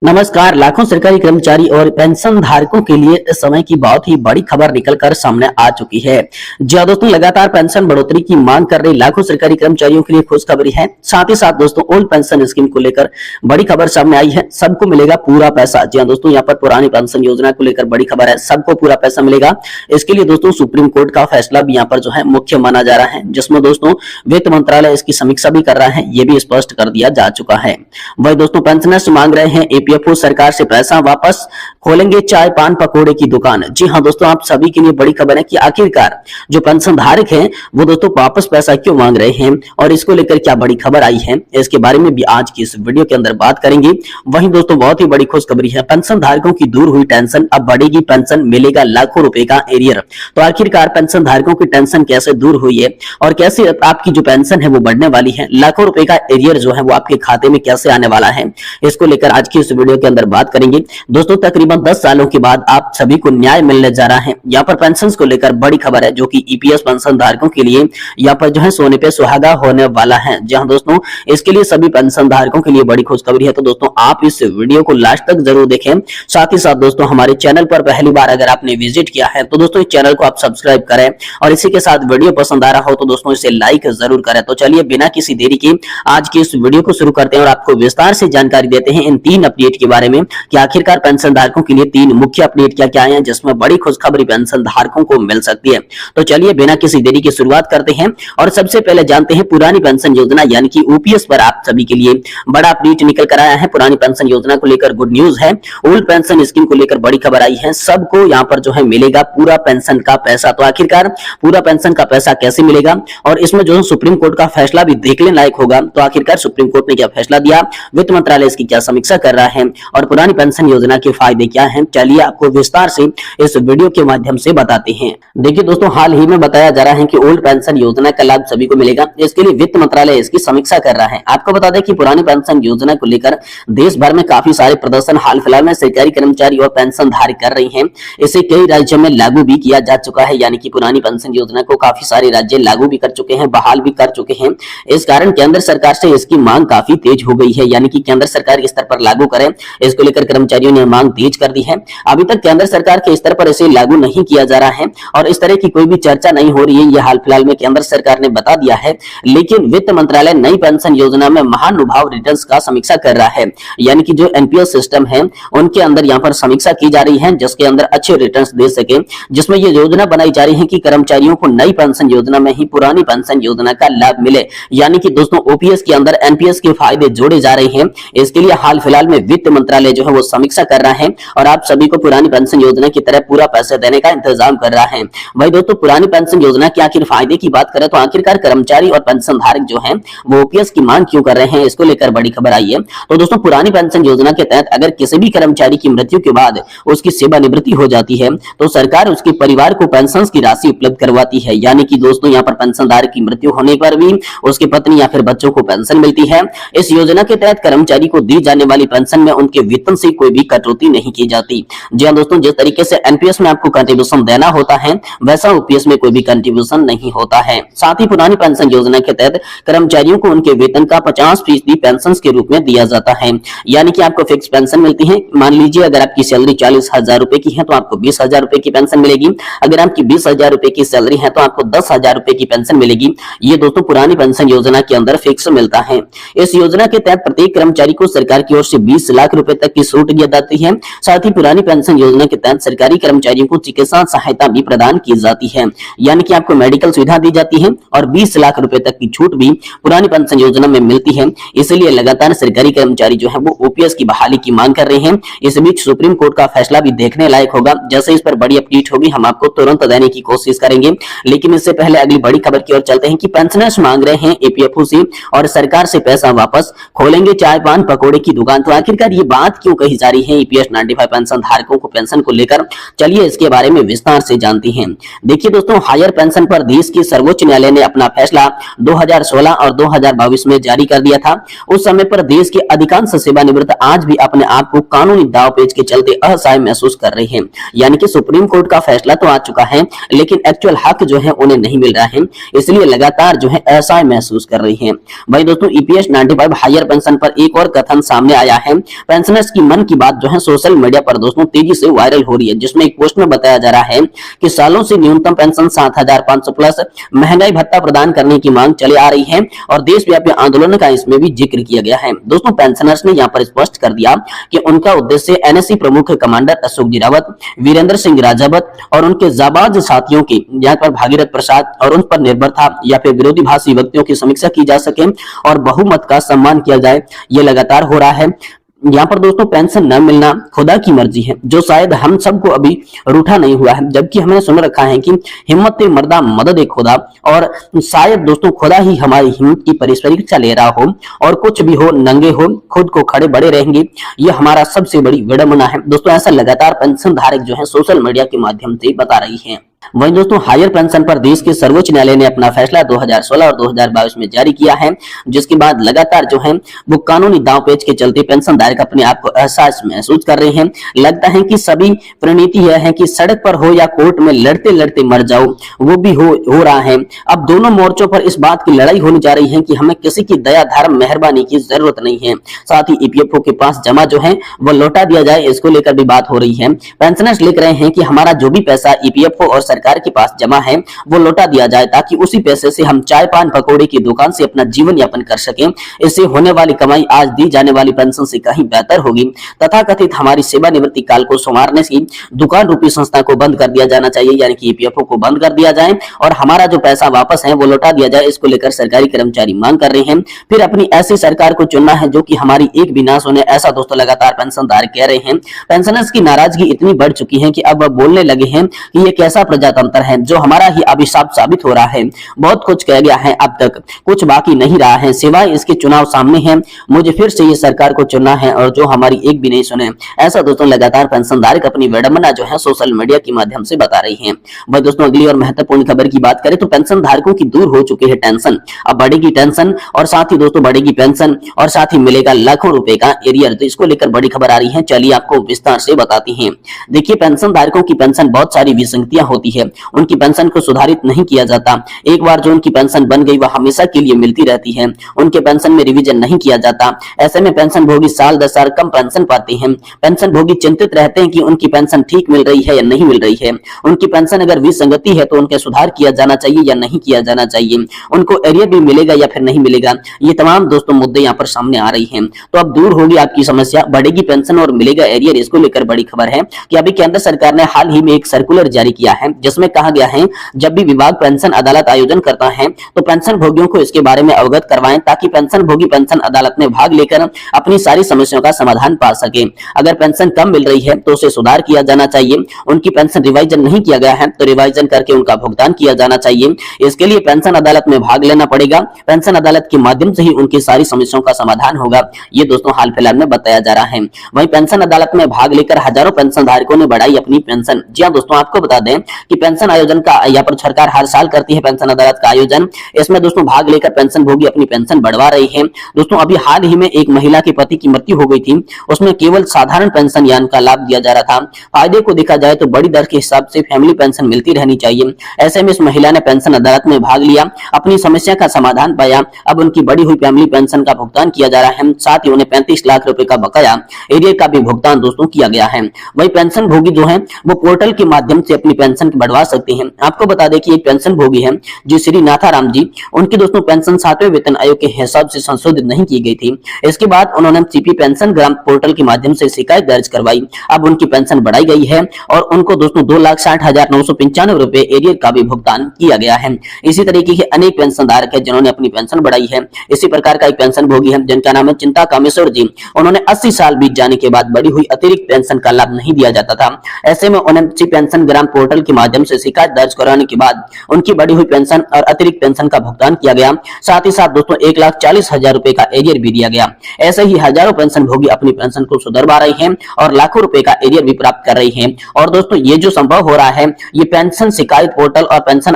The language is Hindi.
नमस्कार। लाखों सरकारी कर्मचारी और पेंशन धारकों के लिए इस समय की बहुत ही बड़ी खबर निकलकर सामने आ चुकी है। जी हां दोस्तों, लगातार पेंशन बढ़ोतरी की मांग कर रहे लाखों सरकारी कर्मचारियों के लिए खुशखबरी है। साथ ही साथ दोस्तों ओल्ड पेंशन स्कीम को लेकर बड़ी खबर सामने आई है। सबको मिलेगा पूरा पैसा। जी हां दोस्तों, यहाँ पर पुरानी पेंशन योजना को लेकर बड़ी खबर है, सबको पूरा पैसा मिलेगा। इसके लिए दोस्तों सुप्रीम कोर्ट का फैसला भी यहाँ पर जो है मुख्य माना जा रहा है, जिसमें दोस्तों वित्त मंत्रालय इसकी समीक्षा भी कर रहा है। ये भी स्पष्ट कर दिया जा चुका है। वही दोस्तों पेंशनर्स मांग रहे हैं ईपीएफओ सरकार से पैसा वापस, खोलेंगे चाय पान पकोड़े की दुकान। जी हां दोस्तों, आप सभी के लिए बड़ी खबर है कि आखिरकार जो पेंशन धारक हैं वो दोस्तों वापस पैसा क्यों मांग रहे हैं और इसको लेकर क्या बड़ी खबर आई है, इसके बारे में भी आज की इस वीडियो के अंदर बात करेंगे। वहीं दोस्तों बहुत ही बड़ी खुशखबरी है, पेंशन धारकों की दूर हुई टेंशन, अब बढ़ेगी पेंशन, मिलेगा लाखों रुपए का एरियर। तो आखिरकार पेंशन धारकों की टेंशन कैसे दूर हुई है और कैसे आपकी जो पेंशन है वो बढ़ने वाली है, लाखों रुपए का एरियर जो है वो आपके खाते में कैसे आने वाला है, इसको लेकर आज की इस वीडियो के अंदर बात करेंगे। दोस्तों तकरीबन 10 सालों के बाद आप सभी को न्याय मिलने जा रहा है। यहाँ पर पेंशन को लेकर बड़ी खबर है, जो कि ईपीएस पेंशन धारकों के लिए यहाँ पर जो है सोने पे सुहागा होने वाला है। जहां दोस्तों इसके लिए सभी पेंशन धारकों के लिए बड़ी खुशखबरी है। तो दोस्तों आप इस वीडियो को लास्ट तक जरूर देखें। साथ ही साथ दोस्तों हमारे चैनल पर पहली बार अगर आपने विजिट किया है तो दोस्तों इस चैनल को आप सब्सक्राइब करें और इसी के साथ वीडियो पसंद आ रहा हो तो दोस्तों इसे लाइक जरूर करें। तो चलिए बिना किसी देरी के आज की इस वीडियो को शुरू करते हैं और आपको विस्तार से जानकारी देते हैं इन 3 अपडेट के बारे में कि आखिरकार पेंशन धारकों के लिए 3 मुख्य अपडेट क्या क्या हैं, जिसमें बड़ी खुशखबरी पेंशन धारकों को मिल सकती है। तो चलिए बिना किसी देरी के शुरुआत करते हैं और सबसे पहले जानते हैं पुरानी पेंशन योजना यानी कि ओपीएस पर आप सभी के लिए बड़ा अपडेट निकल कर आया है। पुरानी पेंशन योजना को लेकर गुड न्यूज है। ओल्ड पेंशन स्कीम को लेकर बड़ी खबर आई है, सबको यहाँ पर जो है मिलेगा पूरा पेंशन का पैसा। तो आखिरकार पूरा पेंशन का पैसा कैसे मिलेगा और इसमें जो सुप्रीम कोर्ट का फैसला भी देखने लायक होगा। तो आखिरकार सुप्रीम कोर्ट ने क्या फैसला दिया, वित्त मंत्रालय इसकी क्या समीक्षा कर रहा है और पुरानी पेंशन योजना के फायदे क्या हैं, चलिए आपको विस्तार से इस वीडियो के माध्यम से बताते हैं। देखिए दोस्तों, हाल ही में बताया जा रहा है कि ओल्ड पेंशन योजना का लाभ सभी को मिलेगा। इसके लिए वित्त मंत्रालय इसकी समीक्षा कर रहा है। आपको बता दें कि पुरानी पेंशन योजना को लेकर देश भर में काफी सारे प्रदर्शन हाल फिलहाल में सरकारी कर्मचारी और पेंशन धारक कर रही हैं। इसे कई राज्यों में लागू भी किया जा चुका है, यानी कि पुरानी पेंशन योजना को काफी सारे राज्य लागू भी कर चुके हैं, बहाल भी कर चुके हैं। इस कारण केंद्र सरकार से इसकी मांग काफी तेज हो गई है, यानी कि केंद्र सरकार इस स्तर पर लागू करे, इसको लेकर कर्मचारियों ने मांग तेज कर दी है। अभी तक केंद्र सरकार के स्तर पर इसे लागू नहीं किया जा रहा है और इस तरह की कोई भी चर्चा नहीं हो रही है, यह हाल फिलहाल में केंद्र सरकार ने बता दिया है। लेकिन वित्त मंत्रालय नई पेंशन योजना में महानुभाव रिटर्न्स का समीक्षा कर रहा है, यानी कि जो एनपीएस सिस्टम है उनके अंदर यहाँ पर समीक्षा की जा रही है, जिसके अंदर अच्छे रिटर्न्स दे सके, जिसमें ये योजना बनाई जा रही है कि कर्मचारियों को नई पेंशन योजना में ही पुरानी पेंशन योजना का लाभ मिले, यानी कि दोस्तों ओपीएस के अंदर एनपीएस के फायदे जोड़े जा रहे हैं। इसके लिए हाल फिलहाल में वित्त मंत्रालय जो है वो समीक्षा कर रहा है और आप सभी को पुरानी पेंशन योजना की तरह पूरा पैसा देने का इंतजाम कर रहा है। वही दोस्तों पुरानी पेंशन योजना के आखिर फायदे की बात करें तो आखिरकार कर्मचारी और पेंशन धारक जो हैं वो ओपीएस की मांग क्यों कर रहे हैं, इसको लेकर बड़ी खबर आई है। तो दोस्तों पुरानी पेंशन योजना के तहत अगर किसी भी कर्मचारी की मृत्यु के बाद उसकी सेवानिवृत्ति हो जाती है तो सरकार उसके परिवार को पेंशन की राशि उपलब्ध करवाती है, यानी कि दोस्तों यहाँ पर पेंशन धारक की मृत्यु होने पर भी उसके पत्नी या फिर बच्चों को पेंशन मिलती है। इस योजना के तहत कर्मचारी को दी जाने वाली पेंशन में उनके वेतन से कोई भी कटौती नहीं की जाती। जी हां दोस्तों, जिस तरीके से एनपीएस में आपको कंट्रीब्यूशन देना होता है वैसा ओपीएस में कोई भी कंट्रीब्यूशन नहीं होता है। साथ ही पुरानी पेंशन योजना के तहत कर्मचारियों को उनके वेतन का 50% पेंशन के रूप में दिया जाता है, यानी कि आपको फिक्स पेंशन मिलती है। मान लीजिए अगर आपकी सैलरी 40,000 रुपए की है तो आपको 20,000 रुपए की पेंशन मिलेगी। अगर आपकी 20,000 रुपए की सैलरी है तो आपको 10,000 रुपए की पेंशन मिलेगी। ये दोस्तों पुरानी पेंशन योजना के अंदर फिक्स मिलता है। इस योजना के तहत प्रत्येक कर्मचारी को सरकार की ओर से 20 लाख रुपए तक की छूट दी जाती है। साथ ही पुरानी पेंशन योजना के तहत सरकारी कर्मचारियों को चिकित्सा सहायता भी प्रदान की जाती है, यानी कि आपको मेडिकल सुविधा दी जाती है और 20 लाख रुपए तक की छूट भी पुरानी पेंशन योजना में मिलती है। इसलिए लगातार सरकारी कर्मचारी जो है वो ओपीएस की बहाली की मांग कर रहे हैं। इस बीच सुप्रीम कोर्ट का फैसला भी देखने लायक होगा, जैसे इस पर बड़ी अपडेट होगी हम आपको तुरंत देने की कोशिश करेंगे। लेकिन इससे पहले अगली बड़ी खबर की ओर चलते हैं कि पेंशनर्स मांग रहे हैं ईपीएफओ से और सरकार से पैसा वापस, खोलेंगे चाय पान पकोड़े की दुकान। तो आखिरकार ये बात क्यों कही जा रही है ईपीएस 95 पेंशन धारकों को पेंशन को लेकर, चलिए इसके बारे में विस्तार से जानते हैं। देखिए दोस्तों, हायर पेंशन पर देश की सर्वोच्च न्यायालय ने अपना फैसला 2016 और 2022 में जारी कर दिया था। उस समय पर देश के अधिकांश सेवानिवृत्त आज भी अपने आप को कानूनी दांवपेच के चलते असहाय महसूस कर रहे हैं, यानी कि सुप्रीम कोर्ट का फैसला तो आ चुका है लेकिन एक्चुअल हक जो है उन्हें नहीं मिल रहा है, इसलिए लगातार जो है असहाय महसूस कर रही है। वही दोस्तों ईपीएस 95 हायर पेंशन पर एक और कथन सामने आया है पेंशनर्स की मन की बात जो है सोशल मीडिया पर दोस्तों तेजी से वायरल हो रही है, जिसमें एक पोस्ट में बताया जा रहा है कि सालों से न्यूनतम पेंशन 7,500 प्लस महंगाई भत्ता प्रदान करने की मांग चली आ रही है और देशव्यापी आंदोलन का इसमें भी जिक्र किया गया है। दोस्तों पेंशनर्स ने यहाँ पर स्पष्ट कर दिया कि उनका उद्देश्य एनएससी प्रमुख कमांडर अशोक जिरावत, वीरेंद्र सिंह राजावत और उनके जाबाज साथियों की यहाँ पर भागीरथ प्रसाद और उन पर निर्भर था या फिर विरोधी भाषी व्यक्तियों की समीक्षा की जा सके और बहुमत का सम्मान किया जाए। ये लगातार हो रहा है। यहाँ पर दोस्तों पेंशन न मिलना खुदा की मर्जी है, जो शायद हम सबको अभी रूठा नहीं हुआ है, जबकि हमने सुन रखा है कि हिम्मत मर्दा मदद खुदा, और शायद दोस्तों खुदा ही हमारी हिम्मत की परीक्षा ले रहा हो और कुछ भी हो नंगे हो खुद को खड़े बड़े रहेंगे। ये हमारा सबसे बड़ी विडंबना है। दोस्तों ऐसा लगातार पेंशन धारक जो है सोशल मीडिया के माध्यम से बता रही है। वहीं दोस्तों हायर पेंशन पर देश के सर्वोच्च न्यायालय ने अपना फैसला 2016 और 2022 में जारी किया है, जिसके बाद लगातार जो है वो कानूनी दांवपेच के चलते पेंशन धारक अपने आप को एहसास महसूस कर रहे हैं। लगता है कि सभी प्रणीति यह है कि सड़क पर हो या कोर्ट में लड़ते लड़ते मर जाओ, वो भी हो रहा है। अब दोनों मोर्चों पर इस बात की लड़ाई होने जा रही है कि हमें किसी की दया धर्म मेहरबानी की जरूरत नहीं है, साथ ही ईपीएफओ के पास जमा जो है वो लौटा दिया जाए, इसको लेकर भी बात हो रही है। पेंशनर्स लिख रहे हैं कि हमारा जो भी पैसा ईपीएफओ और सरकार के पास जमा है वो लौटा दिया जाए, ताकि उसी पैसे से हम चाय पान पकौड़े की दुकान से अपना जीवन यापन कर सकें। इससे होने वाली कमाई आज दी जाने वाली पेंशन से कहीं बेहतर होगी। तथा कथित हमारी सेवानिवृत्ति काल को संवारने से दुकान रूपी संस्था को बंद कर दिया जाना चाहिए, यानी कि ईपीएफओ को बंद कर दिया जाए और हमारा जो पैसा वापस है वो लौटा दिया जाए। इसको लेकर सरकारी कर्मचारी मांग कर रहे हैं। फिर अपनी ऐसी सरकार को चुनना है जो कि हमारी एक भी ना सुने, ऐसा दोस्तों लगातार पेंशनधारक कह रहे हैं। पेंशनर्स की नाराजगी इतनी बढ़ चुकी है कि अब बोलने लगे हैं कि ये कैसा प्रजातंत्र है जो हमारा ही अभिशाप साबित हो रहा है। बहुत कुछ कह गया है, अब तक कुछ बाकी नहीं रहा है, सिवाय इसके चुनाव सामने हैं। मुझे फिर से ये सरकार को चुनना है और जो हमारी एक भी नहीं सुने, ऐसा दोस्तों लगातार पेंशनधारक अपनी विडंबना जो है सोशल मीडिया के माध्यम से बता रही है। वह दोस्तों अगली और महत्वपूर्ण खबर की बात करें तो पेंशन धारकों की दूर हो चुकी है टेंशन। अब बढ़ेगी टेंशन और साथ ही दोस्तों बढ़ेगी पेंशन और साथ ही मिलेगा लाखों रुपए का एरियर। तो इसको लेकर बड़ी खबर आ रही है, चलिए आपको विस्तार से बताती हैं। देखिए पेंशन धारकों की पेंशन बहुत सारी विसंगतियां होती है, उनकी पेंशन को सुधारित नहीं किया जाता। एक बार जो उनकी पेंशन बन गई वह हमेशा के लिए मिलती रहती है, उनके पेंशन में रिवीजन नहीं किया जाता। ऐसे में पेंशन भोगी साल 10 साल कम पेंशन पाते हैं। पेंशन भोगी चिंतित रहते हैं कि उनकी पेंशन ठीक मिल रही है या नहीं मिल रही है। उनकी पेंशन अगर विसंगति है तो उनके सुधार किया जाना चाहिए या नहीं किया जाना चाहिए। उनको एरियर भी मिलेगा या फिर नहीं मिलेगा, ये तमाम दोस्तों मुद्दे यहाँ पर सामने आ रही हैं। तो अब दूर होगी आपकी समस्या, बढ़ेगी पेंशन और मिलेगा एरियर। इसको लेकर बड़ी खबर है कि अभी केंद्र सरकार ने हाल ही में एक सर्कुलर जारी किया है, जिसमें कहा गया है जब भी विभाग पेंशन अदालत आयोजन करता है तो पेंशन भोगियों को इसके बारे में अवगत करवाएं, ताकि पेंशन भोगी पेंशन अदालत में भाग लेकर अपनी सारी समस्याओं का समाधान पा सके। अगर पेंशन कम मिल रही है तो उसे सुधार किया जाना चाहिए। उनकी पेंशन रिवाइजन नहीं किया गया है तो रिवाइजन करके उनका भुगतान किया जाना चाहिए। इसके लिए पेंशन अदालत में भाग लेना पड़ेगा। पेंशन अदालत के माध्यम से ही उनकी सारी समस्याओं का समाधान होगा। ये दोस्तों हाल फिलहाल में बताया जा रहा है। वहीं पेंशन अदालत में भाग लेकर हजारों पेंशन धारकों ने बढ़ाई अपनी पेंशन। जी हाँ दोस्तों, आपको बता दें कि पेंशन आयोजन का यहाँ पर सरकार हर साल करती है पेंशन अदालत का आयोजन। इसमें दोस्तों भाग लेकर पेंशन भोगी अपनी पेंशन बढ़वा रही है। दोस्तों अभी हाल ही में एक महिला के पति की मृत्यु हो गई थी, उसमें केवल साधारण पेंशन यान का लाभ दिया जा रहा था। फायदे को देखा जाए तो बड़ी दर के हिसाब से फैमिली पेंशन मिलती रहनी चाहिए। ऐसे में इस महिला ने पेंशन अदालत में भाग लिया, अपनी समस्या का समाधान पाया। अब उनकी बढ़ी हुई फैमिली पेंशन का भुगतान किया जा रहा है, साथ ही उन्हें 35 लाख रुपए का बकाया एरियर का भी भुगतान दोस्तों किया गया है। वही पेंशन भोगी जो है वो पोर्टल के माध्यम से अपनी पेंशन बढ़वा सकते हैं। आपको बता दें कि एक पेंशन भोगी है जी श्री नाथाराम जी, उनकी दोस्तों पेंशन 7वें वेतन आयोग के हिसाब से संशोधित नहीं की गई थी। इसके बाद उन्होंने सीपी पेंशन ग्राम पोर्टल के माध्यम से शिकायत दर्ज करवाई। अब उनकी पेंशन बढ़ाई गई है और उनको दोस्तों 2,60,995 रुपए एरियर का भी भुगतान किया गया है। इसी तरीके के अनेक पेंशन धारक है जिन्होंने अपनी पेंशन बढ़ाई है। इसी प्रकार का एक पेंशन भोगी है जिनका नाम है चिंता कामेश्वर जी। उन्होंने 80 साल बीत जाने के बाद बढ़ी हुई अतिरिक्त पेंशन का लाभ नहीं दिया जाता था। ऐसे में उन्हें पेंशन ग्राम पोर्टल के माध्यम से शिकायत दर्ज कराने के बाद उनकी बढ़ी हुई पेंशन और अतिरिक्त पेंशन का भुगतान किया गया। साथ ही साथ दोस्तों 1,40,000 रुपए का एरियर भी दिया गया। ऐसे ही हजारों पेंशन भोगी अपनी पेंशन को सुधरवा रही हैं और लाखों रुपए का एरियर भी प्राप्त कर रही हैं। और दोस्तों ये जो संभव हो रहा है ये पेंशन शिकायत पोर्टल और पेंशन